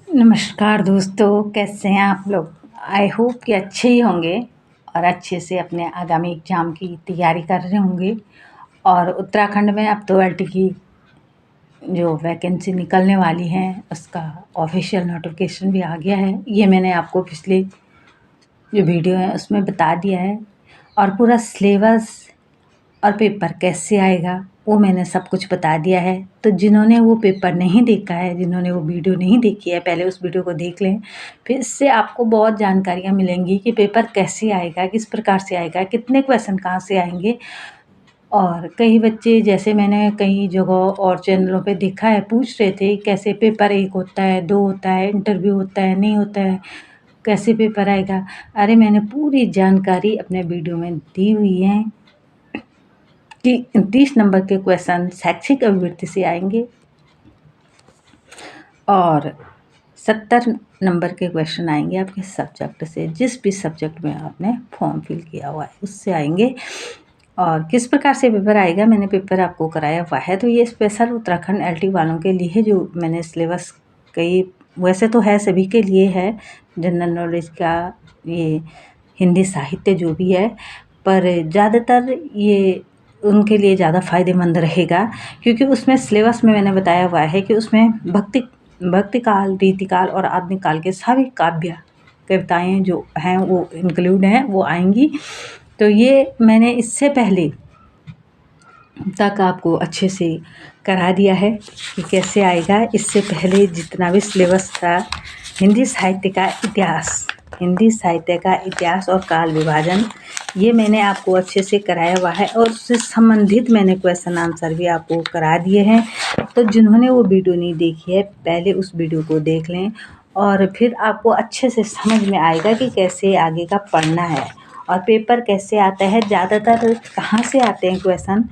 नमस्कार दोस्तों, कैसे हैं आप लोग? आई होप कि अच्छे ही होंगे और अच्छे से अपने आगामी एग्ज़ाम की तैयारी कर रहे होंगे। और उत्तराखंड में अब तो एलटी की जो वैकेंसी निकलने वाली है उसका ऑफिशियल नोटिफिकेशन भी आ गया है। ये मैंने आपको पिछले जो वीडियो है उसमें बता दिया है। और पूरा सिलेबस और पेपर कैसे आएगा वो मैंने सब कुछ बता दिया है। तो जिन्होंने वो पेपर नहीं देखा है, जिन्होंने वो वीडियो नहीं देखी है, पहले उस वीडियो को देख लें। फिर इससे आपको बहुत जानकारियाँ मिलेंगी कि पेपर कैसे आएगा, किस प्रकार से आएगा, कितने क्वेश्चन कहाँ से आएंगे। और कई बच्चे, जैसे मैंने कई जगह और चैनलों पे देखा है, पूछ रहे थे कैसे पेपर 1 होता है, 2 होता है, इंटरव्यू होता है, नहीं होता है, कैसे पेपर आएगा। अरे मैंने पूरी जानकारी अपने वीडियो में दी हुई है कि 30 नंबर के क्वेश्चन शैक्षिक अभिवृत्ति से आएंगे और 70 नंबर के क्वेश्चन आएंगे आपके सब्जेक्ट से, जिस भी सब्जेक्ट में आपने फॉर्म फिल किया हुआ है उससे आएंगे। और किस प्रकार से पेपर आएगा, मैंने पेपर आपको कराया हुआ है। तो ये स्पेशल उत्तराखंड एलटी वालों के लिए जो मैंने सिलेबस, कई वैसे तो है सभी के लिए है, जनरल नॉलेज का, ये हिंदी साहित्य जो भी है, पर ज़्यादातर ये उनके लिए ज़्यादा फ़ायदेमंद रहेगा। क्योंकि उसमें सिलेबस में मैंने बताया हुआ है कि उसमें भक्ति काल, रीतिकाल और आधुनिक काल के सभी काव्य कविताएं जो हैं वो इंक्लूड हैं, वो आएंगी। तो ये मैंने इससे पहले तक आपको अच्छे से करा दिया है कि कैसे आएगा। इससे पहले जितना भी सिलेबस था, हिंदी साहित्य का इतिहास और काल विभाजन, ये मैंने आपको अच्छे से कराया हुआ है और उससे संबंधित मैंने क्वेश्चन आंसर भी आपको करा दिए हैं। तो जिन्होंने वो वीडियो नहीं देखी है, पहले उस वीडियो को देख लें और फिर आपको अच्छे से समझ में आएगा कि कैसे आगे का पढ़ना है और पेपर कैसे आता है, ज़्यादातर कहाँ से आते हैं क्वेश्चन।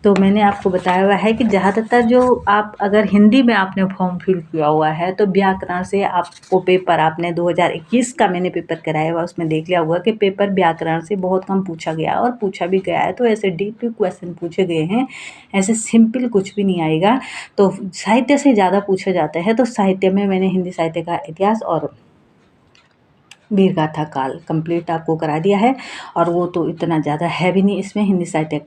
तो मैंने आपको बताया हुआ है कि ज़्यादातर जो आप, अगर हिंदी में आपने फॉर्म फिल किया हुआ है तो व्याकरण से आपको पेपर, आपने 2021 का मैंने पेपर कराया हुआ, उसमें देख लिया होगा कि पेपर व्याकरण से बहुत कम पूछा गया और पूछा भी गया है। तो ऐसे डीप क्वेश्चन पूछे गए हैं, ऐसे सिंपल कुछ भी नहीं आएगा। तो साहित्य से ज़्यादा पूछा जाता है, तो साहित्य में मैंने हिंदी साहित्य का इतिहास और वीर गाथा काल कंप्लीट आपको करा दिया है। और वो तो इतना ज़्यादा है भी नहीं इसमें, हिंदी साहित्य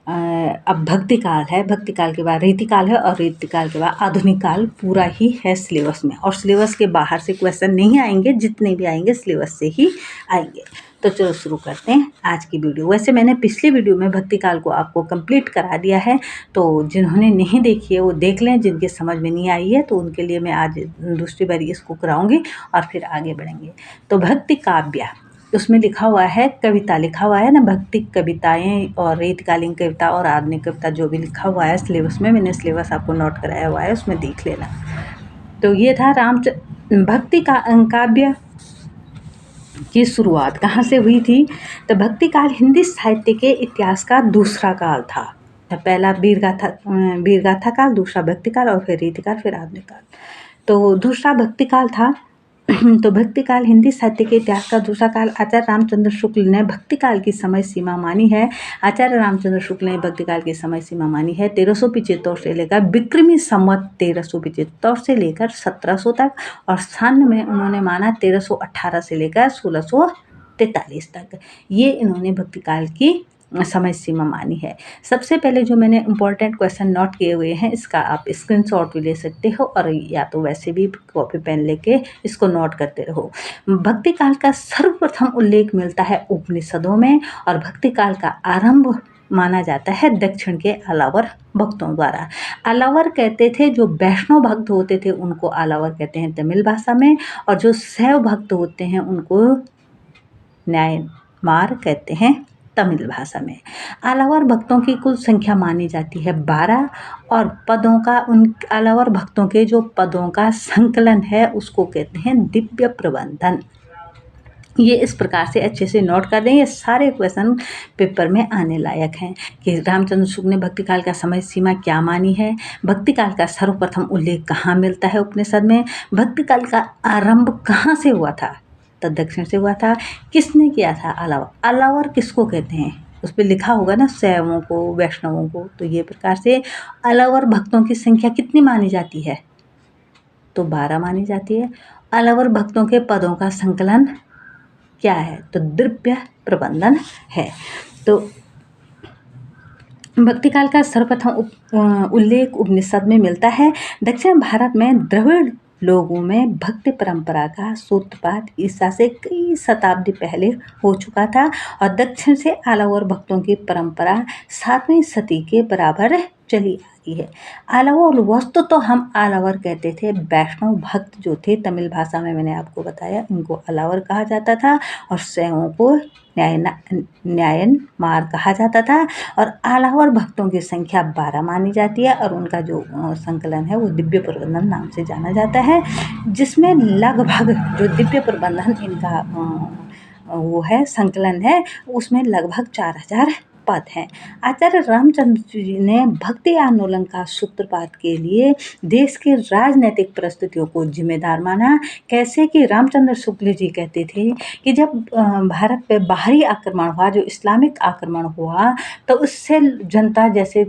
अब भक्ति काल है, भक्ति काल के बाद रीतिकाल है और रीतिकाल के बाद आधुनिक काल पूरा ही है सिलेबस में। और सिलेबस के बाहर से क्वेश्चन नहीं आएंगे, जितने भी आएंगे सिलेबस से ही आएंगे। तो चलो शुरू करते हैं आज की वीडियो। वैसे मैंने पिछली वीडियो में भक्ति काल को आपको कंप्लीट करा दिया है, तो जिन्होंने नहीं देखी है वो देख लें। जिनके समझ में नहीं आई है तो उनके लिए मैं आज दूसरी बारी इसको कराऊंगी और फिर आगे बढ़ेंगे। तो भक्ति काव्य, उसमें लिखा हुआ है, कविता लिखा हुआ है ना, भक्ति कविताएं और रीतकालीन कविता और आधुनिक कविता, जो भी लिखा हुआ है सिलेबस में, मैंने सिलेबस आपको नोट कराया हुआ है, उसमें देख लेना। तो ये था भक्ति का काव्य की शुरुआत कहाँ से हुई थी। तो भक्ति काल हिंदी साहित्य के इतिहास का दूसरा काल था। तो पहला वीर गाथा काल, दूसरा भक्ति काल और फिर रीतिकाल, फिर आधुनिक काल। तो दूसरा भक्ति काल था। तो भक्ति काल हिंदी साहित्य के इतिहास का दूसरा काल। आचार्य रामचंद्र शुक्ल ने भक्ति काल की समय सीमा मानी है। आचार्य रामचंद्र शुक्ल ने भक्ति काल की समय सीमा मानी है 1375 से लेकर विक्रमी संवत 1375 से लेकर 1700 तक, और सन में उन्होंने माना 1318 से लेकर 1643 तक। ये इन्होंने भक्ति काल की समय सीमा मानी है। सबसे पहले जो मैंने इम्पोर्टेंट क्वेश्चन नोट किए हुए हैं, इसका आप स्क्रीनशॉट भी ले सकते हो और या तो वैसे भी कॉपी पेन लेके इसको नोट करते रहो। भक्ति काल का सर्वप्रथम उल्लेख मिलता है उपनिषदों में और भक्ति काल का आरंभ माना जाता है दक्षिण के अलावर भक्तों द्वारा। अलावर कहते थे, जो वैष्णव भक्त होते थे उनको अलावर कहते हैं तमिल भाषा में, और जो शैव भक्त होते हैं उनको न्यायमार कहते हैं तमिल भाषा में। अलावर भक्तों की कुल संख्या मानी जाती है 12, और पदों का, उन अलावर भक्तों के जो पदों का संकलन है उसको कहते हैं दिव्य प्रबंधन। ये इस प्रकार से अच्छे से नोट कर दें, ये सारे क्वेश्चन पेपर में आने लायक हैं कि रामचंद्र शुक्ल ने भक्ति काल का समय सीमा क्या मानी है, भक्ति काल का सर्वप्रथम उल्लेख कहाँ मिलता है उपनिषद में, भक्ति काल का आरंभ कहाँ से हुआ था, तो दक्षिण से हुआ था। किसने किया था अलावर, अलावर किसको कहते हैं उस पर लिखा होगा ना, शैवों को, वैष्णवों को। तो ये प्रकार से अलावर भक्तों की संख्या कितनी मानी जाती है, तो 12 मानी जाती है। अलवर भक्तों के पदों का संकलन क्या है? तो दिव्य प्रबंधन है। तो भक्ति काल का सर्वप्रथम उल्लेख उपनिषद में मिलता है। दक्षिण भारत में द्रविड़ लोगों में भक्ति परंपरा का सूत्रपात ईसा से कई शताब्दी पहले हो चुका था और दक्षिण से आलावर भक्तों की परंपरा 7वीं सदी के बराबर चली आ रही है। आलावर वस्तु तो हम आलावर कहते थे, वैष्णव भक्त जो थे तमिल भाषा में मैंने आपको बताया इनको अलावर कहा जाता था और शैवों को न्यायन मार कहा जाता था और आलावर भक्तों की संख्या 12 मानी जाती है और उनका जो संकलन है वो दिव्य प्रबंधन नाम से जाना जाता है, जिसमें लगभग जो दिव्य प्रबंधन इनका वो है संकलन है उसमें लगभग 4000 पद हैं। आचार्य रामचंद्र जी ने भक्ति आंदोलन का सूत्रपात के लिए देश की राजनीतिक परिस्थितियों को जिम्मेदार माना। कैसे कि रामचंद्र शुक्ल जी कहते थे कि जब भारत पे बाहरी आक्रमण हुआ, जो इस्लामिक आक्रमण हुआ, तो उससे जनता जैसे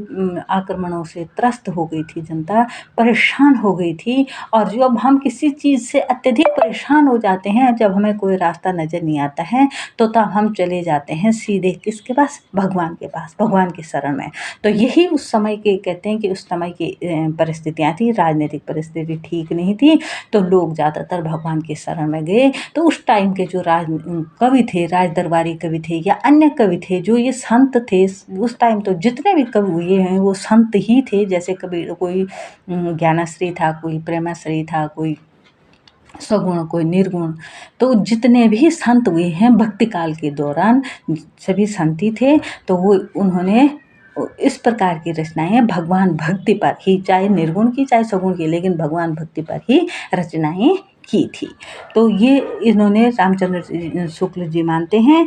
आक्रमणों से त्रस्त हो गई थी, जनता परेशान हो गई थी और जब हम किसी चीज़ से अत्यधिक परेशान हो जाते हैं, जब हमें कोई रास्ता नज़र नहीं आता है तो तब हम चले जाते हैं सीधे किसके पास? भगवान के पास, भगवान की शरण में। तो यही उस समय के कहते हैं कि उस समय की परिस्थितियाँ थी, राजनीतिक परिस्थिति ठीक नहीं थी तो लोग ज़्यादातर भगवान की शरण में गए। तो उस टाइम के जो कवि थे, राज दरबारी कवि थे या अन्य कवि थे, जो ये संत थे उस टाइम, तो जितने भी कवि हुए हैं वो संत ही थे। जैसे कभी कोई ज्ञानश्री था, कोई प्रेमाश्री था, कोई सगुण, कोई निर्गुण, तो जितने भी संत हुए हैं भक्ति काल के दौरान सभी संत ही थे। तो वो उन्होंने इस प्रकार की रचनाएं भगवान भक्ति पर ही, चाहे निर्गुण की चाहे सगुण की, लेकिन भगवान भक्ति पर ही रचनाएं की थी। तो ये इन्होंने रामचंद्र शुक्ल जी मानते हैं।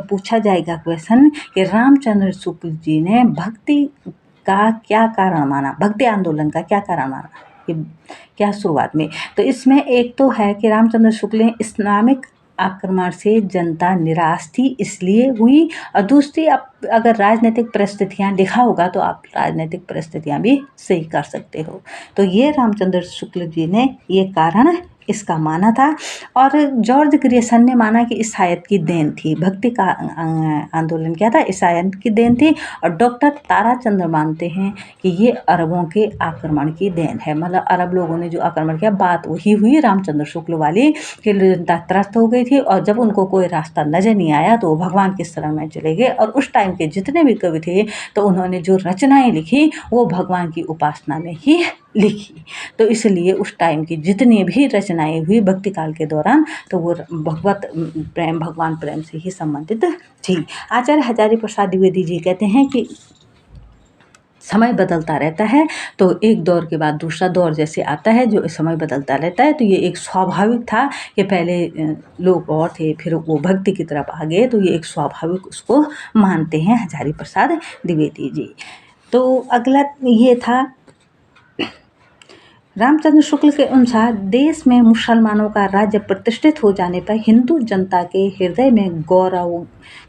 पूछा जाएगा क्वेश्चन कि रामचंद्र शुक्ल जी ने भक्ति का क्या कारण माना, भक्ति आंदोलन का क्या कारण माना क्या शुरुआत में? तो इसमें एक तो है कि रामचंद्र शुक्ल ने इस्लामिक आक्रमण से जनता निराश थी इसलिए हुई, और दूसरी अगर राजनीतिक परिस्थितियां देखा होगा तो आप राजनीतिक परिस्थितियां भी सही कर सकते हो। तो ये रामचंद्र शुक्ल जी ने ये कारण इसका माना था। और जॉर्ज ग्रेसन ने माना कि ईसाइत की देन थी, भक्ति का आंदोलन क्या था? ईसाइत की देन थी। और डॉक्टर ताराचंद्र मानते हैं कि ये अरबों के आक्रमण की देन है, मतलब अरब लोगों ने जो आक्रमण किया, बात वही हुई रामचंद्र शुक्ल वाली कि जनता त्रस्त हो गई थी और जब उनको कोई रास्ता नजर नहीं आया तो वो भगवान की शरण में चले गए। और उस टाइम के जितने भी कवि थे तो उन्होंने जो रचनाएं लिखी वो भगवान की उपासना में ही लिखी। तो इसलिए उस टाइम की जितनी भी रचनाएं हुई भक्ति काल के दौरान तो वो भगवत प्रेम, भगवान प्रेम से ही संबंधित थी। आचार्य हजारी प्रसाद द्विवेदी जी कहते हैं कि समय बदलता रहता है तो एक दौर के बाद दूसरा दौर जैसे आता है, जो समय बदलता रहता है, तो ये एक स्वाभाविक था कि पहले लोग और थे फिर वो भक्ति की तरफ आ गए, तो ये एक स्वाभाविक उसको मानते हैं हजारी प्रसाद द्विवेदी जी। तो अगला ये था रामचंद्र शुक्ल के अनुसार देश में मुसलमानों का राज्य प्रतिष्ठित हो जाने पर हिंदू जनता के हृदय में गौरव,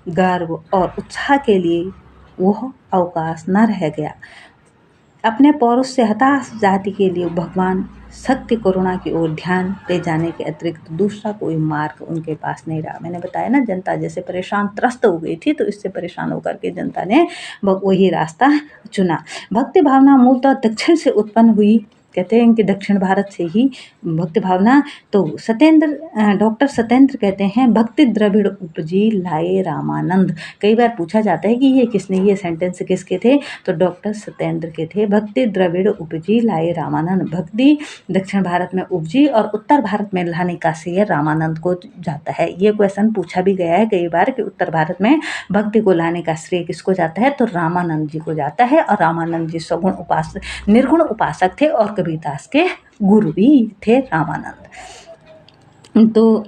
गर्व और उत्साह के लिए वह अवकाश न रह गया। अपने पौरुष से हताश जाति के लिए भगवान सत्य करुणा की ओर ध्यान ले जाने के अतिरिक्त दूसरा कोई मार्ग उनके पास नहीं रहा। मैंने बताया ना, जनता जैसे परेशान त्रस्त हो गई थी तो इससे परेशान होकर के जनता ने वही रास्ता चुना। भक्ति भावना मूलतः दक्षिण से उत्पन्न हुई, कहते हैं कि दक्षिण भारत से ही भक्ति भावना। तो डॉक्टर सत्येंद्र कहते हैं भक्ति द्रविड़ उपजी लाए रामानंद। कई बार पूछा जाता है कि ये किसने, ये सेंटेंस किसके थे? तो डॉक्टर सत्येंद्र के थे। भक्ति द्रविड़ उपजी लाए रामानंद, भक्ति दक्षिण भारत में उपजी और उत्तर भारत में लाने का श्रेय रामानंद को जाता है। ये क्वेश्चन पूछा भी गया है कई बार कि उत्तर भारत में भक्ति को लाने का श्रेय किसको जाता है? तो रामानंद जी को जाता है। और रामानंद जी सगुण उपासक, निर्गुण उपासक थे और कबीरदास के गुरु भी थे रामानंद। तो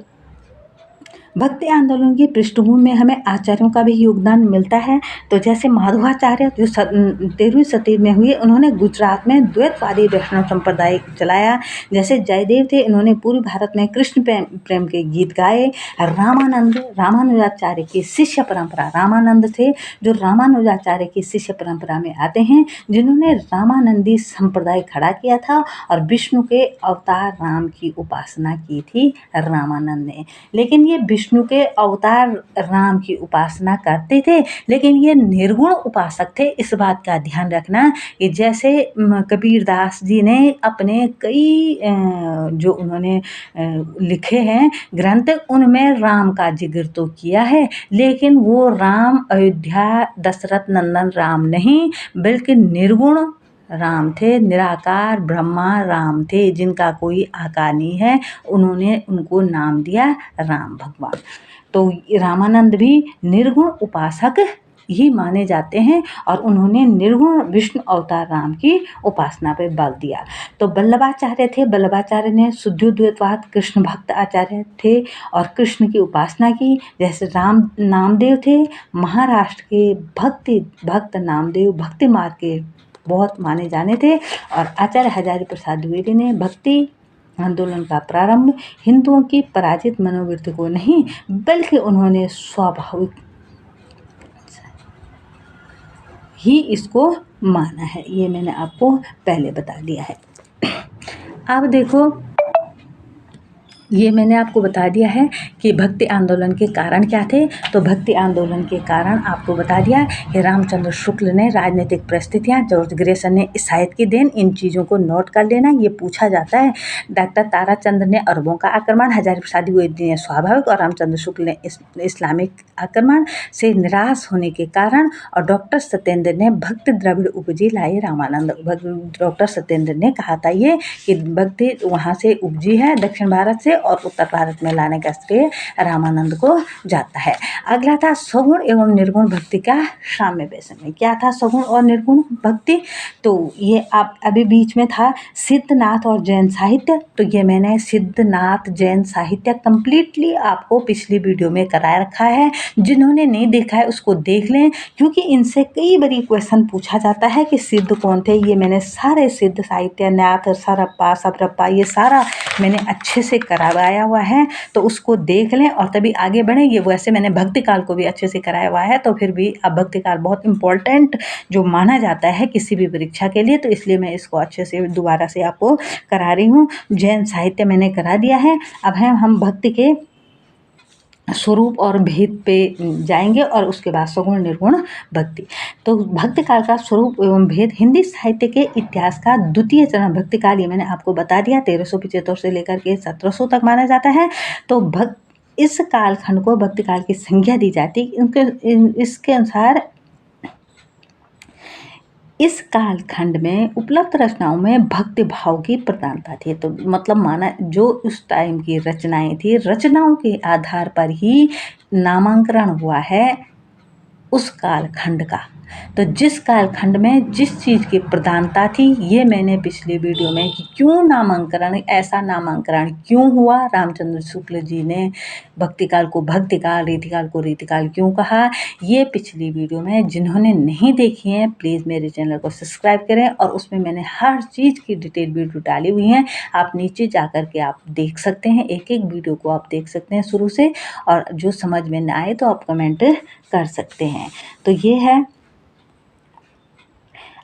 भक्ति आंदोलन की पृष्ठभूमि में हमें आचार्यों का भी योगदान मिलता है। तो जैसे माधवाचार्य जो 13वीं शताब्दी में हुए, उन्होंने गुजरात में द्वैतवादी वैष्णव संप्रदाय चलाया। जैसे जयदेव थे, इन्होंने पूरे भारत में कृष्ण प्रेम के गीत गाए। रामानुजाचार्य की शिष्य परंपरा, रामानंद थे जो रामानुजाचार्य की शिष्य परंपरा में आते हैं, जिन्होंने रामानंदी संप्रदाय खड़ा किया था और विष्णु के अवतार राम की उपासना की थी रामानंद ने। लेकिन ये विष्णु के अवतार राम की उपासना करते थे, लेकिन ये निर्गुण उपासक थे। इस बात का ध्यान रखना कि जैसे कबीरदास जी ने अपने कई जो उन्होंने लिखे हैं ग्रंथ, उनमें राम का जिक्र तो किया है, लेकिन वो राम अयोध्या दशरथ नंदन राम नहीं, बल्कि निर्गुण राम थे, निराकार ब्रह्मा राम थे, जिनका कोई आकार नहीं है। उन्होंने उनको नाम दिया राम भगवान। तो रामानंद भी निर्गुण उपासक ही माने जाते हैं और उन्होंने निर्गुण विष्णु अवतार राम की उपासना पे बल दिया। तो वल्लभाचार्य थे, वल्लभाचार्य ने शुद्धोद्वैतवाद कृष्ण भक्त आचार्य थे और कृष्ण की उपासना की। जैसे राम नामदेव थे, महाराष्ट्र के भक्त नामदेव भक्ति मार्ग के बहुत माने जाने थे। और आचार्य हजारी प्रसाद द्विवेदी ने भक्ति आंदोलन का प्रारंभ हिंदुओं की पराजित मनोवृत्ति को नहीं, बल्कि उन्होंने स्वाभाविक ही इसको माना है। ये मैंने आपको पहले बता दिया है। अब देखो, ये मैंने आपको बता दिया है कि भक्ति आंदोलन के कारण क्या थे। तो भक्ति आंदोलन के कारण आपको बता दिया कि रामचंद्र शुक्ल ने राजनीतिक परिस्थितियाँ, जॉर्ज ग्रेसन ने ईसाइत की देन, इन चीज़ों को नोट कर लेना। ये पूछा जाता है। डॉक्टर ताराचंद्र ने अरबों का आक्रमण, हजारी प्रसाद द्विवेदी ने स्वाभाविक और रामचंद्र शुक्ल ने इस्लामिक आक्रमण से निराश होने के कारण, और डॉक्टर सत्येंद्र ने भक्ति द्रविड़ उपजी लाए रामानंद। डॉक्टर सत्येंद्र ने कहा था ये कि भक्ति वहाँ से उपजी है दक्षिण भारत से, और उत्तर भारत में लाने का श्रेय रामानंद को जाता है। अगला था सगुण एवं निर्गुण भक्ति का साम्य वैषम्य। क्या था सगुण और निर्गुण भक्ति? तो ये आप अभी बीच में था सिद्धनाथ और जैन साहित्य। तो ये मैंने सिद्धनाथ जैन साहित्य कंप्लीटली आपको पिछली वीडियो में करा रखा है। जिन्होंने नहीं देखा है उसको देख लें, क्योंकि इनसे कई बारी क्वेश्चन पूछा जाता है कि सिद्ध कौन थे। ये मैंने सारे सिद्ध साहित्य, नाथ, सरप्पा, सबरप्पा, ये सारा मैंने अच्छे से करवाया हुआ है। तो उसको देख लें और तभी आगे बढ़ें। ये वैसे मैंने भक्ति काल को भी अच्छे से कराया हुआ है, तो फिर भी अब भक्ति काल बहुत इम्पोर्टेंट जो माना जाता है किसी भी परीक्षा के लिए, तो इसलिए मैं इसको अच्छे से दोबारा से आपको करा रही हूँ। जैन साहित्य मैंने करा दिया है। अब हम भक्ति के स्वरूप और भेद पे जाएंगे और उसके बाद सगुण निर्गुण भक्ति। तो भक्ति काल का स्वरूप एवं भेद हिंदी साहित्य के इतिहास का द्वितीय चरण भक्ति काल, ये मैंने आपको बता दिया 1375 से लेकर के 1700 तक माना जाता है। तो इस कालखंड को भक्ति काल की संज्ञा दी जाती है। इसके अनुसार इस कालखंड में उपलब्ध रचनाओं में भक्ति भाव की प्रधानता थी। तो मतलब माना जो उस टाइम की रचनाएं थी, रचनाओं के आधार पर ही नामांकन हुआ है उस कालखंड का। तो जिस कालखंड में जिस चीज़ की प्रधानता थी, ये मैंने पिछले वीडियो में कि क्यों नामांकन, ऐसा नामांकन क्यों हुआ, रामचंद्र शुक्ल जी ने भक्ति काल को भक्ति काल, रीतिकाल को रीतिकाल क्यों कहा, ये पिछली वीडियो में जिन्होंने नहीं देखी है प्लीज़ मेरे चैनल को सब्सक्राइब करें। और उसमें मैंने हर चीज़ की डिटेल वीडियो डाली हुई है, आप नीचे जा कर के आप देख सकते हैं। एक एक वीडियो को आप देख सकते हैं शुरू से, और जो समझ में न आए तो आप कमेंट कर सकते हैं। तो ये है।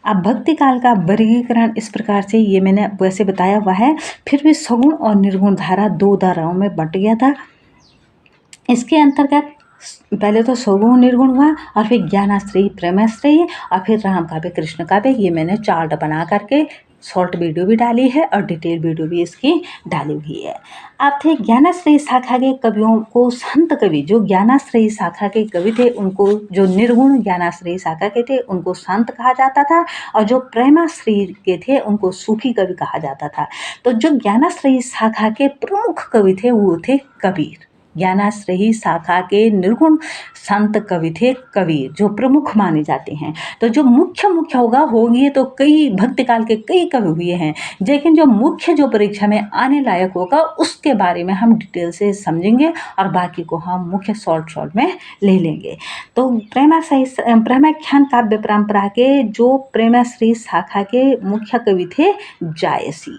अब भक्ति काल का वर्गीकरण इस प्रकार से, ये मैंने वैसे बताया हुआ है। फिर भी सगुण और निर्गुण धारा दो धाराओं में बंट गया था। इसके अंतर्गत पहले तो सगुण निर्गुण हुआ, और फिर ज्ञानाश्रयी, प्रेमाश्रयी, और फिर राम काव्य, कृष्ण काव्य। ये मैंने चार्ट बना करके शॉर्ट वीडियो भी डाली है और डिटेल वीडियो भी इसकी डाली हुई है। अब थे ज्ञानाश्रयी शाखा के कवियों को संत कवि, जो ज्ञानाश्रयी शाखा के कवि थे उनको, जो निर्गुण ज्ञानाश्रयी शाखा के थे उनको संत कहा जाता था, और जो प्रेमाश्रयी के थे उनको सूफी कवि कहा जाता था। तो जो ज्ञानाश्रयी शाखा के प्रमुख कवि थे वो थे कबीर। ज्ञानाश्रयी शाखा के निर्गुण संत कवि थे कबीर, जो प्रमुख माने जाते हैं। तो जो मुख्य होगी तो कई भक्ति काल के कई कवि हुए हैं, लेकिन जो मुख्य जो परीक्षा में आने लायक होगा उसके बारे में हम डिटेल से समझेंगे और बाकी को हम मुख्य शॉर्ट में ले लेंगे। तो प्रेमाख्यान काव्य परंपरा के जो प्रेमाश्रयी शाखा के मुख्य कवि थे जायसी।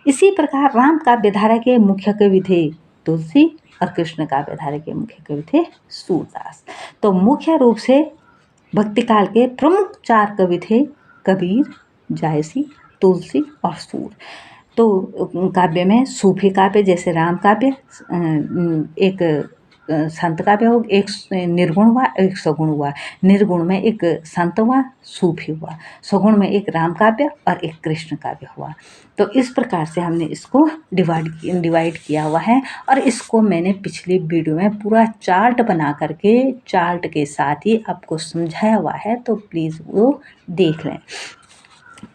इसी प्रकार राम काव्य धारा के मुख्य कवि थे तुलसी और कृष्ण काव्य धारा के मुख्य कवि थे सूरदास। तो मुख्य रूप से भक्ति काल के प्रमुख 4 कवि थे कबीर, जायसी, तुलसी और सूर। तो काव्य में सूफी काव्य जैसे राम काव्य एक संत काव्य हो, एक निर्गुण हुआ, एक सगुण हुआ। निर्गुण में एक संत हुआ, सूफी हुआ, सगुण में एक राम काव्य और एक कृष्ण काव्य हुआ। तो इस प्रकार से हमने इसको डिवाइड किया हुआ है और इसको मैंने पिछली वीडियो में पूरा चार्ट बना करके चार्ट के साथ ही आपको समझाया हुआ है, तो प्लीज़ वो देख लें।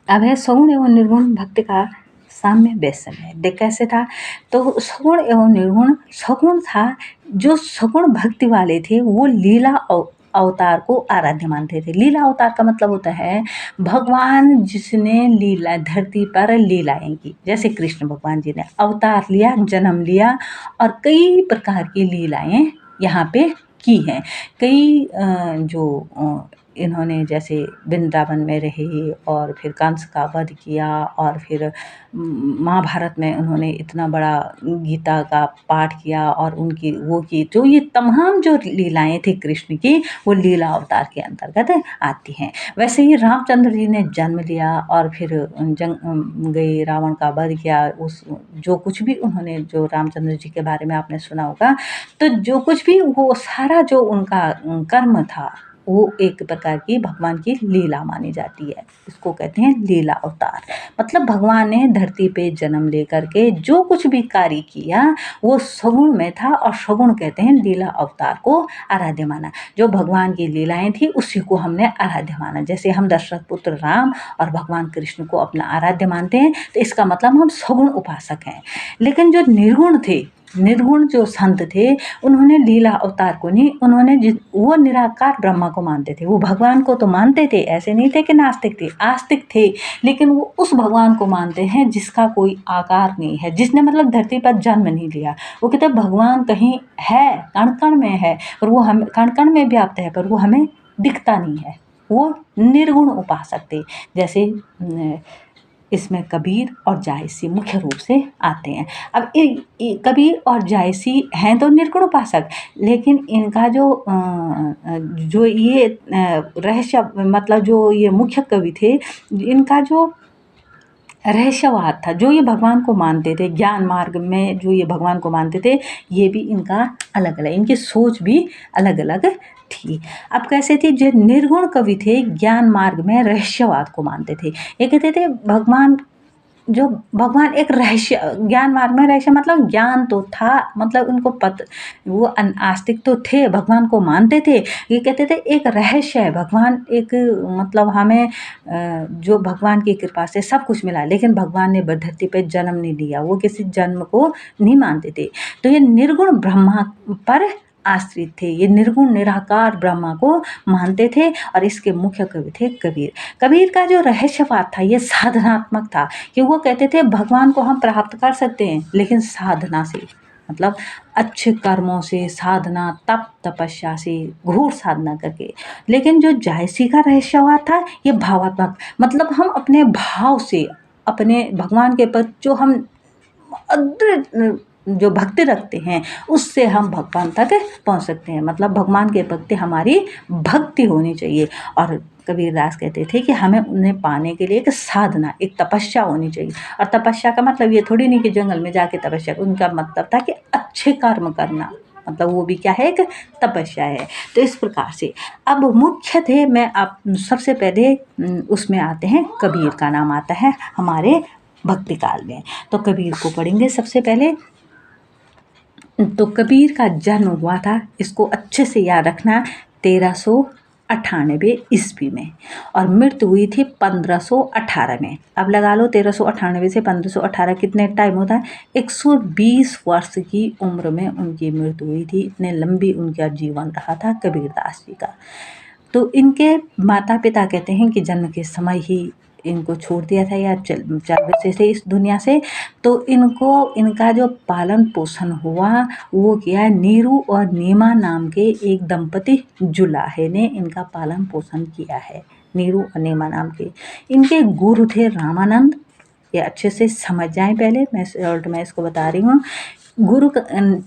अब है सगुण एवं निर्गुण भक्ति का साम्य वैषम्य। देख कैसे था, तो सगुण एवं निर्गुण, सगुण था जो सगुण भक्ति वाले थे वो लीला अवतार को आराध्य मानते थे। लीला अवतार का मतलब होता है भगवान जिसने लीला धरती पर लीलाएं की, जैसे कृष्ण भगवान जी ने अवतार लिया, जन्म लिया और कई प्रकार की लीलाएं यहाँ पे की हैं। कई जो इन्होंने जैसे वृंदावन में रहे और फिर कंस का वध किया और फिर महाभारत में उन्होंने इतना बड़ा गीता का पाठ किया और उनकी वो की, तो ये तमाम जो लीलाएं थी कृष्ण की वो लीला अवतार के अंतर्गत आती हैं। वैसे ही रामचंद्र जी ने जन्म लिया और फिर जंग गए, रावण का वध किया, उस जो कुछ भी उन्होंने, जो रामचंद्र जी के बारे में आपने सुना होगा, तो जो कुछ भी वो सारा जो उनका कर्म था वो एक प्रकार की भगवान की लीला मानी जाती है। इसको कहते हैं लीला अवतार। मतलब भगवान ने धरती पे जन्म लेकर के जो कुछ भी कार्य किया वो सगुण में था और सगुण कहते हैं लीला अवतार को आराध्य माना। जो भगवान की लीलाएं थी उसी को हमने आराध्य माना। जैसे हम दशरथ पुत्र राम और भगवान कृष्ण को अपना आराध्य मानते हैं, तो इसका मतलब हम सगुण उपासक हैं। लेकिन जो निर्गुण थे, निर्गुण जो संत थे, उन्होंने लीला अवतार को नहीं, उन्होंने वो निराकार ब्रह्मा को मानते थे। वो भगवान को तो मानते थे, ऐसे नहीं थे कि नास्तिक थे, आस्तिक थे, लेकिन वो उस भगवान को मानते हैं जिसका कोई आकार नहीं है, जिसने मतलब धरती पर जन्म नहीं लिया। वो कहते हैं भगवान कहीं है, कण कण में है, और वो हम कण कण में व्याप्त है, पर वो हमें दिखता नहीं है। वो निर्गुण उपासक थे। जैसे इसमें कबीर और जायसी मुख्य रूप से आते हैं। अब कबीर और जायसी हैं तो निर्गुण उपासक, लेकिन इनका जो ये रहस्य, मतलब जो ये मुख्य कवि थे, इनका जो रहस्यवाद था, जो ये भगवान को मानते थे, ज्ञान मार्ग में जो ये भगवान को मानते थे, ये भी इनका अलग अलग, इनकी सोच भी अलग अलग थी। अब कैसे थे, जो निर्गुण कवि थे ज्ञान मार्ग में रहस्यवाद को मानते थे। ये कहते थे भगवान एक रहस्य, ज्ञान मार्ग में रहस्य मतलब ज्ञान तो था, मतलब उनको वो आस्तिक तो थे, भगवान को मानते थे। ये कहते थे एक रहस्य है भगवान, एक मतलब हमें जो भगवान की कृपा से सब कुछ मिला, लेकिन भगवान ने धरती पे जन्म नहीं लिया, वो किसी जन्म को नहीं मानते थे। तो ये निर्गुण ब्रह्मा पर आश्रित थे, ये निर्गुण निराकार ब्रह्मा को मानते थे और इसके मुख्य कवि थे कबीर। कबीर का जो रहस्यवाद था ये साधनात्मक था, कि वो कहते थे भगवान को हम प्राप्त कर सकते हैं लेकिन साधना से, मतलब अच्छे कर्मों से, साधना, तप तपस्या से, घोर साधना करके। लेकिन जो जायसी का रहस्यवाद था ये भावात्मक, मतलब हम अपने भाव से, अपने भगवान के प्रति जो हम जो भक्ति रखते हैं उससे हम भगवान तक पहुंच सकते हैं। मतलब भगवान के प्रति हमारी भक्ति होनी चाहिए। और कबीरदास कहते थे कि हमें उन्हें पाने के लिए एक साधना, एक तपस्या होनी चाहिए। और तपस्या का मतलब ये थोड़ी नहीं कि जंगल में जाके तपस्या, उनका मतलब था कि अच्छे कर्म करना, मतलब वो भी क्या है, एक तपस्या है। तो इस प्रकार से अब मुख्य थे, मैं आप सबसे पहले उसमें आते हैं, कबीर का नाम आता है हमारे भक्ति काल में। तो कबीर को पढ़ेंगे सबसे पहले। तो कबीर का जन्म हुआ था, इसको अच्छे से याद रखना, 1300 1398 ईस्वी में और मृत्यु हुई थी 1518 में। अब लगा लो 1398 से 1518 कितने टाइम होता है, 120 वर्ष की उम्र में उनकी मृत्यु हुई थी। इतने लंबी उनका जीवन रहा था कबीरदास जी का। तो इनके माता पिता कहते हैं कि जन्म के समय ही इनको छोड़ दिया था या चल बसे थे इस दुनिया से। तो इनका जो पालन पोषण हुआ वो किया है नीरू और नीमा नाम के एक दंपति जुलाहे ने इनका पालन पोषण किया है। नीरू और नीमा नाम के इनके गुरु थे रामानंद। ये अच्छे से समझ जाएं, पहले मैं इसको बता रही हूँ। गुरु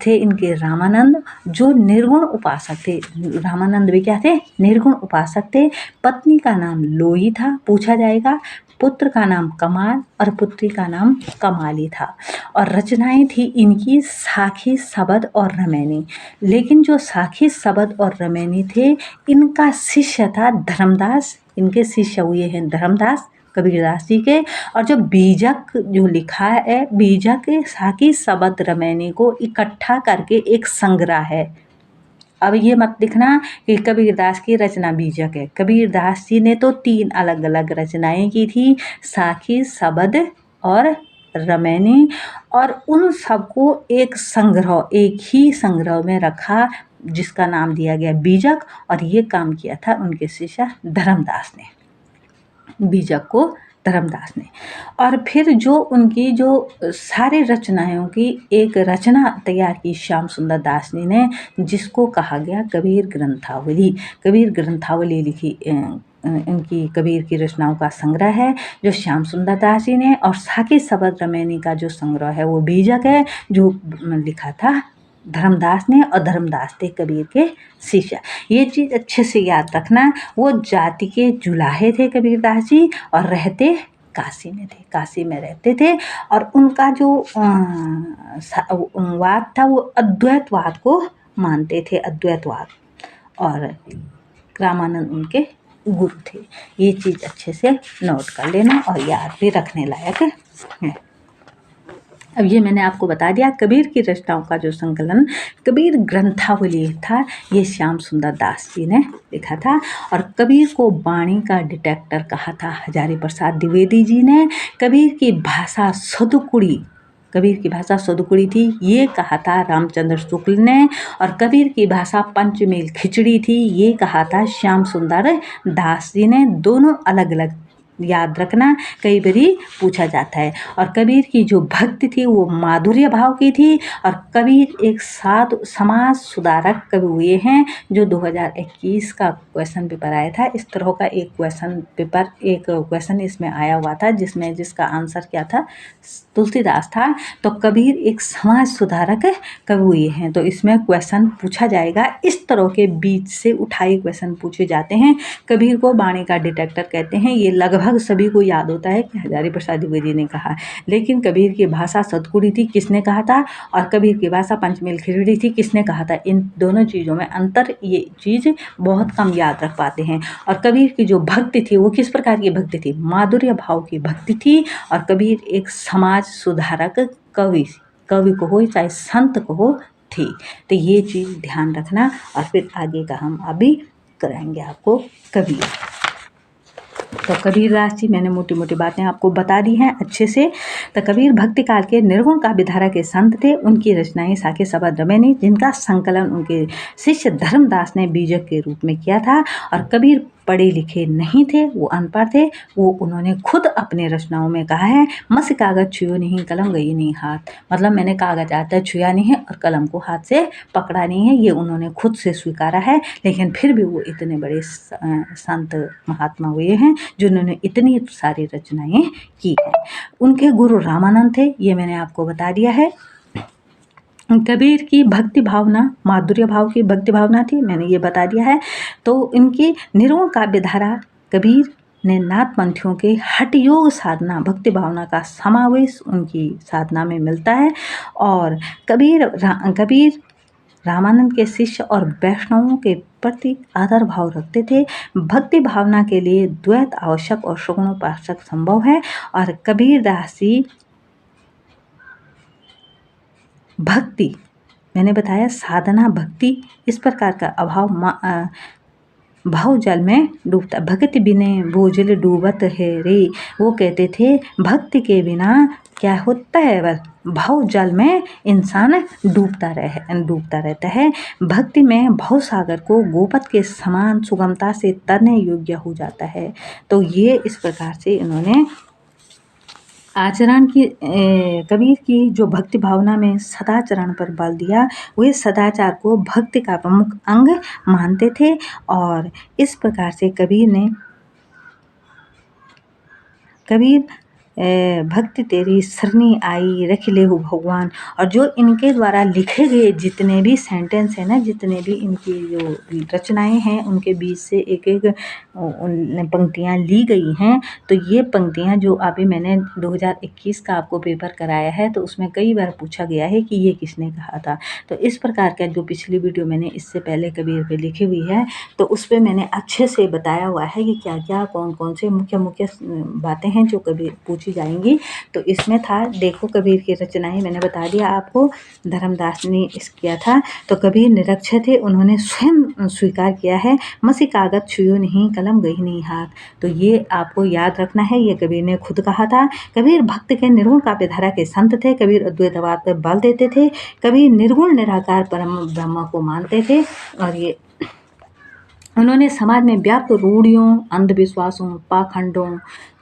थे इनके रामानंद जो निर्गुण उपासक थे। रामानंद भी क्या थे, निर्गुण उपासक थे। पत्नी का नाम लोई था, पूछा जाएगा। पुत्र का नाम कमाल और पुत्री का नाम कमाली था। और रचनाएं थी इनकी साखी, सबद और रमैनी। लेकिन जो साखी, सबद और रमैनी थे, इनका शिष्य था धर्मदास। इनके शिष्य हुए हैं धर्मदास कबीरदास जी के। और जो बीजक जो लिखा है, बीजक साखी, सबद, रमैनी को इकट्ठा करके एक संग्रह है। अब ये मत दिखना कि कबीरदास की रचना बीजक है। कबीरदास जी ने तो 3 अलग अलग रचनाएं की थी, साखी, सबद और रमैनी। और उन सबको एक ही संग्रह में रखा जिसका नाम दिया गया बीजक। और ये काम किया था उनके शिष्य धर्मदास ने, बीजक को धर्मदास ने। और फिर जो उनकी जो सारे रचनाओं की एक रचना तैयार की श्याम सुंदर दास जी ने, जिसको कहा गया कबीर ग्रंथावली। कबीर ग्रंथावली लिखी इनकी कबीर की रचनाओं का संग्रह है जो श्याम सुंदर दास जी ने। और साखी, सबद, रमैनी का जो संग्रह है वो बीजक है जो लिखा था धर्मदास ने। और धर्मदास थे कबीर के शिष्य। ये चीज़ अच्छे से याद रखना। वो जाति के जुलाहे थे कबीरदास जी और रहते काशी में थे, काशी में रहते थे। और उनका जो वाद था वो अद्वैतवाद को मानते थे, अद्वैतवाद। और रामानंद उनके गुरु थे। ये चीज़ अच्छे से नोट कर लेना और याद भी रखने लायक है। अब ये मैंने आपको बता दिया कबीर की रचनाओं का जो संकलन कबीर ग्रंथावली था, ये श्याम सुंदर दास जी ने लिखा था। और कबीर को वाणी का डिटेक्टर कहा था हजारी प्रसाद द्विवेदी जी ने। कबीर की भाषा सदुकुड़ी थी, ये कहा था रामचंद्र शुक्ल ने। और कबीर की भाषा पंचमेल खिचड़ी थी, ये कहा था श्याम सुंदर दास जी ने। दोनों अलग अलग याद रखना, कई बारी पूछा जाता है। और कबीर की जो भक्ति थी वो माधुर्य भाव की थी। और कबीर एक साधु समाज सुधारक कवि हुए हैं जो 2021 का क्वेश्चन पेपर आया था। इस तरह का एक क्वेश्चन इसमें आया हुआ था जिसका आंसर क्या था, तुलसीदास था। तो कबीर एक समाज सुधारक कवि हुए हैं। तो इसमें क्वेश्चन पूछा जाएगा, इस तरह के बीच से उठाए क्वेश्चन पूछे जाते हैं। कबीर को वाणी का डिटेक्टर कहते हैं। ये लगभग सभी को याद होता है कि हजारी प्रसाद द्विवेदी ने कहा। लेकिन कबीर की भाषा सदकुड़ी थी, किसने कहा था? और कबीर की भाषा पंचमेल खिचड़ी थी, किसने कहा था? इन दोनों चीज़ों में अंतर, ये चीज़ बहुत कम याद रख पाते हैं। और कबीर की जो भक्ति थी वो किस प्रकार की भक्ति थी? माधुर्य भाव की भक्ति थी। और कबीर एक समाज सुधारक कवि को हो चाहे संत को हो थी। तो ये चीज़ ध्यान रखना। और फिर आगे का हम अभी कराएंगे आपको कबीर। तो कबीरदास जी मैंने मोटी मोटी बातें आपको बता दी हैं अच्छे से। तो कबीर भक्ति काल के निर्गुण काव्यधारा के संत थे। उनकी रचनाएं साखी, सबद, रमैनी, जिनका संकलन उनके शिष्य धर्मदास ने बीजक के रूप में किया था। और कबीर पढ़े लिखे नहीं थे, वो अनपढ़ थे। वो उन्होंने खुद अपने रचनाओं में कहा है, मस कागज छुयो नहीं, कलम गई नहीं हाथ। मतलब मैंने कागज आता छुआ नहीं है और कलम को हाथ से पकड़ा नहीं है, ये उन्होंने खुद से स्वीकारा है। लेकिन फिर भी वो इतने बड़े संत महात्मा हुए हैं जिन्होंने इतनी सारी रचनाएं की हैं। उनके गुरु रामानंद थे, ये मैंने आपको बता दिया है। कबीर की भक्ति भावना माधुर्य भाव की भक्ति भावना थी, मैंने ये बता दिया है। तो इनकी निर्गुण काव्यधारा कबीर ने नाथपंथियों के हठ योग साधना भक्ति भावना का समावेश उनकी साधना में मिलता है। और कबीर रामानंद के शिष्य और वैष्णवों के प्रति आदर भाव रखते थे। भक्ति भावना के लिए द्वैत आवश्यक और सगुणोपासक संभव है। और कबीरदास जी भक्ति, मैंने बताया साधना भक्ति, इस प्रकार का अभाव भाव जल में डूबता, भक्ति बिने भूजल डूबत है रे। वो कहते थे भक्ति के बिना क्या होता है, बस भाव जल में इंसान डूबता रहता है। भक्ति में भाव सागर को गोपत के समान सुगमता से तरने योग्य हो जाता है। तो ये इस प्रकार से इन्होंने आचरण की कबीर की जो भक्ति भावना में सदाचरण पर बल दिया, वे सदाचार को भक्ति का प्रमुख अंग मानते थे। और इस प्रकार से कबीर भक्ति तेरी सरनी आई रख ले हो भगवान। और जो इनके द्वारा लिखे गए जितने भी सेंटेंस हैं ना, जितने भी इनकी जो रचनाएं हैं, उनके बीच से एक एक पंक्तियां ली गई हैं। तो ये पंक्तियां जो अभी मैंने 2021 का आपको पेपर कराया है, तो उसमें कई बार पूछा गया है कि ये किसने कहा था। तो इस प्रकार का जो पिछली वीडियो मैंने इससे पहले कबीर पे लिखी हुई है, तो उस पर मैंने अच्छे से बताया हुआ है कि क्या क्या कौन कौन से मुख्य मुख्य बातें हैं जो कबीर पूछी जाएंगी। तो इसमें था, देखो कबीर की रचनाएं मैंने बता दिया आपको, धर्मदास ने इस किया था। तो कबीर निरक्षर थे, उन्होंने स्वयं स्वीकार किया है, मसी कागज छुयो नहीं कलम गई नहीं हाथ। तो ये आपको याद रखना है, ये कबीर ने खुद कहा था। कबीर भक्त के निर्गुण काव्यधारा के संत थे। कबीर अद्वैतवाद पर बल देते थे। कबीर निर्गुण निराकार परम ब्रह्म को मानते थे। और ये उन्होंने समाज में व्याप्त रूढ़ियों, अंधविश्वासों, पाखंडों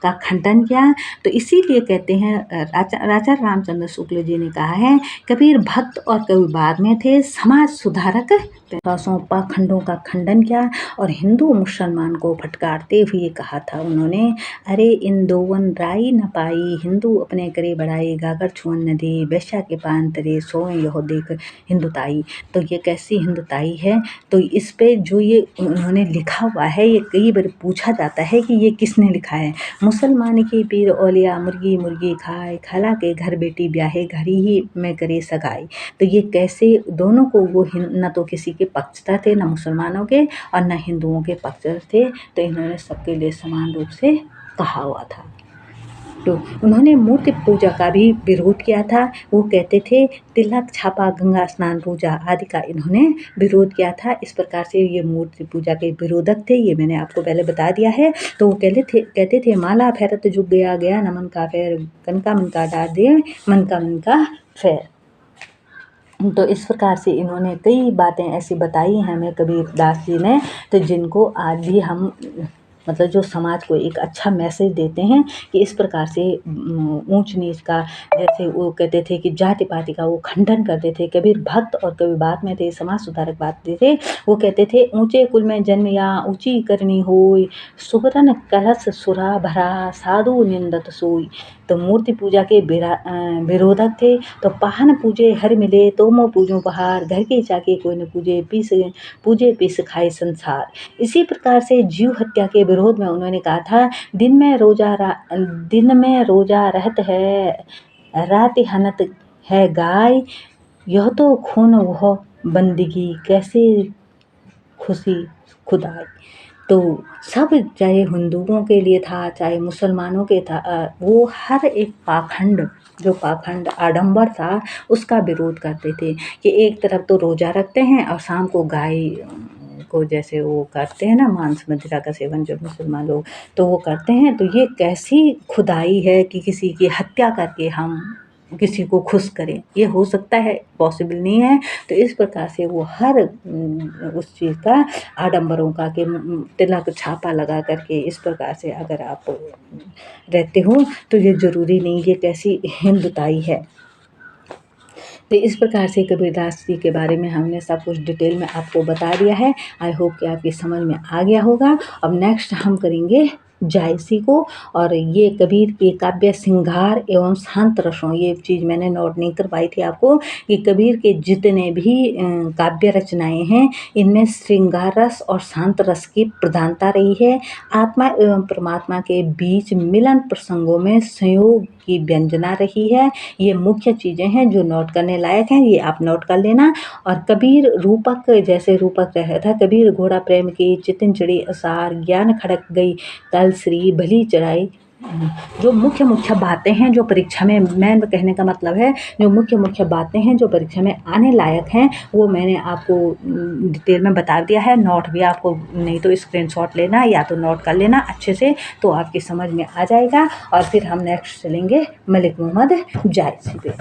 का खंडन किया। तो इसीलिए कहते हैं, आचार्य रामचंद्र शुक्ल जी ने कहा है, कबीर भक्त और कबीर बाद में थे, समाज सुधारक, विश्वासों पाखंडों का खंडन किया। और हिंदू मुसलमान को फटकारते हुए कहा था उन्होंने, अरे इन दोवन राई न पाई, हिंदू अपने करे बड़ाई, गागर छुअन न दे, वैश्या के पान तरे, सोए यहो देख हिंदुताई। तो ये कैसी हिंदुताई है। तो इस पे जो ये उन्होंने लिखा हुआ है, ये कई बार पूछा जाता है कि ये किसने लिखा है। मुसलमान की पीर औलिया मुर्गी मुर्गी खाए, खाला के घर बेटी ब्याहे, घर ही में करे सगाई। तो ये कैसे दोनों को, वो न तो किसी के पक्षधर थे, न मुसलमानों के और न हिंदुओं के पक्षधर थे। तो इन्होंने सबके लिए समान रूप से कहा हुआ था। तो उन्होंने मूर्ति पूजा का भी विरोध किया था। वो कहते थे तिलक छापा गंगा स्नान पूजा आदि का इन्होंने विरोध किया था। इस प्रकार से ये मूर्ति पूजा के विरोधक थे, ये मैंने आपको पहले बता दिया है। तो वो कहते थे माला फेरत जुग गया गया, न मन का फेर कनका मन का डाल दे, मन का फेर। तो इस प्रकार से इन्होंने कई बातें ऐसी बताई हैं हमें कबीरदास जी ने, तो जिनको आज भी हम मतलब जो समाज को एक अच्छा मैसेज देते हैं कि इस प्रकार से ऊंच नीच का, जैसे वो कहते थे कि जाति पाति का वो खंडन करते थे। कबीर भक्त और कबीर बाद में थे, समाज सुधारक बात थे। वो कहते थे ऊंचे कुल में जन्म या ऊंची करनी होई, सुबरन कलश सुरा भरा, साधु निंदत सोई। तो मूर्ति पूजा के विरोधक थे। तो पाहन पूजे हर मिले, तो मो पूजो पहाड़, घर के चाके कोई न पूजे पीस खाए संसार। इसी प्रकार से जीव हत्या के विरोध में उन्होंने कहा था, दिन में रोजा रहत है, रात हनत है गाय, यह तो खून वह बंदगी, कैसे खुशी खुदाई। तो सब, चाहे हिंदुओं के लिए था चाहे मुसलमानों के था, वो हर एक पाखंड आडंबर था, उसका विरोध करते थे। कि एक तरफ तो रोजा रखते हैं और शाम को गाय को, जैसे वो करते हैं ना मांस मदिरा का सेवन जो मुसलमान लोग, तो वो करते हैं। तो ये कैसी खुदाई है कि किसी की हत्या करके हम किसी को खुश करें, ये हो सकता है? पॉसिबल नहीं है। तो इस प्रकार से वो हर उस चीज़ का, आडंबरों का, कि तिलक छापा लगा करके इस प्रकार से अगर आप रहते हो तो ये ज़रूरी नहीं, ये कैसी हिंदुताई है। तो इस प्रकार से कबीरदास जी के बारे में हमने सब कुछ डिटेल में आपको बता दिया है। आई होप कि आपकी समझ में आ गया होगा। अब नेक्स्ट हम करेंगे जायसी को, और ये कबीर के काव्य श्रृंगार एवं शांत रसों, ये चीज़ मैंने नोट नहीं कर पाई थी आपको, कि कबीर के जितने भी काव्य रचनाएं हैं, इनमें श्रृंगार रस और शांत रस की प्रधानता रही है। आत्मा एवं परमात्मा के बीच मिलन प्रसंगों में संयोग की व्यंजना रही है। ये मुख्य चीज़ें हैं जो नोट करने लायक हैं, ये आप नोट कर लेना। और कबीर रूपक, जैसे रूपक रहा था, कबीर घोड़ा प्रेम की चितन चढ़ी असार, ज्ञान खड़क गई कल श्री भली चढ़ाई जो मुख्य मुख्य बातें हैं जो परीक्षा में, मैं कहने का मतलब है जो मुख्य मुख्य बातें हैं जो परीक्षा में आने लायक हैं वो मैंने आपको डिटेल में बता दिया है। नोट भी आपको नहीं तो स्क्रीनशॉट लेना या तो नोट कर लेना अच्छे से, तो आपकी समझ में आ जाएगा। और फिर हम नेक्स्ट चलेंगे मलिक मोहम्मद जायसी पे।